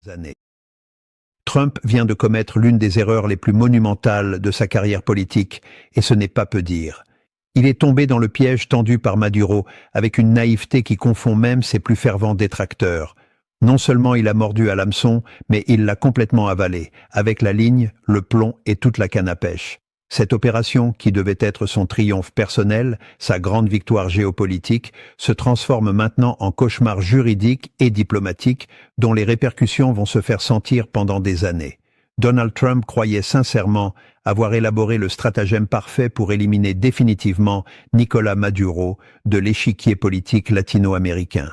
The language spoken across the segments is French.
années. Trump vient de commettre l'une des erreurs les plus monumentales de sa carrière politique, et ce n'est pas peu dire. Il est tombé dans le piège tendu par Maduro avec une naïveté qui confond même ses plus fervents détracteurs. Non seulement il a mordu à l'hameçon, mais il l'a complètement avalé, avec la ligne, le plomb et toute la canne à pêche. Cette opération, qui devait être son triomphe personnel, sa grande victoire géopolitique, se transforme maintenant en cauchemar juridique et diplomatique dont les répercussions vont se faire sentir pendant des années. Donald Trump croyait sincèrement avoir élaboré le stratagème parfait pour éliminer définitivement Nicolás Maduro de l'échiquier politique latino-américain.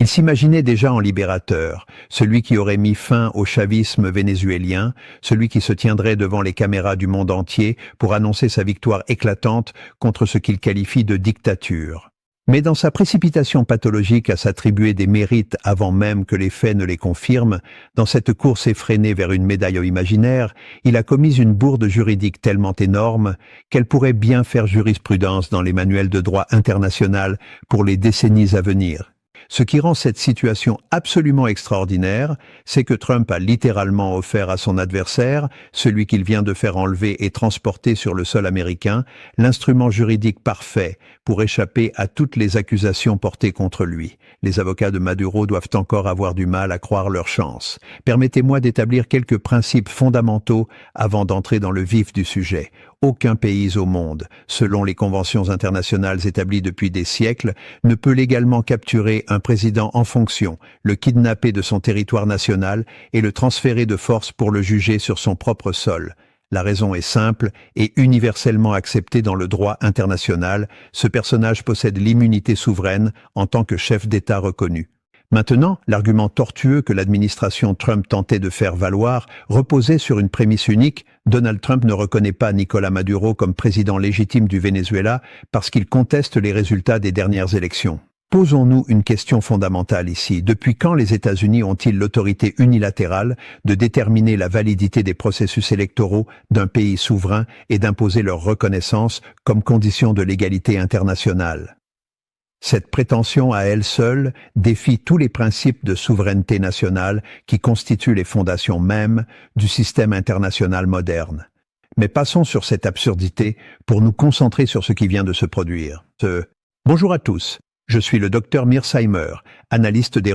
Il s'imaginait déjà en libérateur, celui qui aurait mis fin au chavisme vénézuélien, celui qui se tiendrait devant les caméras du monde entier pour annoncer sa victoire éclatante contre ce qu'il qualifie de dictature. Mais dans sa précipitation pathologique à s'attribuer des mérites avant même que les faits ne les confirment, dans cette course effrénée vers une médaille imaginaire, il a commis une bourde juridique tellement énorme qu'elle pourrait bien faire jurisprudence dans les manuels de droit international pour les décennies à venir. Ce qui rend cette situation absolument extraordinaire, c'est que Trump a littéralement offert à son adversaire, celui qu'il vient de faire enlever et transporter sur le sol américain, l'instrument juridique parfait pour échapper à toutes les accusations portées contre lui. Les avocats de Maduro doivent encore avoir du mal à croire leur chance. Permettez-moi d'établir quelques principes fondamentaux avant d'entrer dans le vif du sujet. Aucun pays au monde, selon les conventions internationales établies depuis des siècles, ne peut légalement capturer un président en fonction, le kidnapper de son territoire national et le transférer de force pour le juger sur son propre sol. La raison est simple et universellement acceptée dans le droit international. Ce personnage possède l'immunité souveraine en tant que chef d'État reconnu. Maintenant, l'argument tortueux que l'administration Trump tentait de faire valoir reposait sur une prémisse unique. Donald Trump ne reconnaît pas Nicolás Maduro comme président légitime du Venezuela parce qu'il conteste les résultats des dernières élections. Posons-nous une question fondamentale ici. Depuis quand les États-Unis ont-ils l'autorité unilatérale de déterminer la validité des processus électoraux d'un pays souverain et d'imposer leur reconnaissance comme condition de l'égalité internationale? Cette prétention à elle seule défie tous les principes de souveraineté nationale qui constituent les fondations mêmes du système international moderne. Mais passons sur cette absurdité pour nous concentrer sur ce qui vient de se produire. Bonjour à tous, je suis le docteur Mearsheimer, analyste des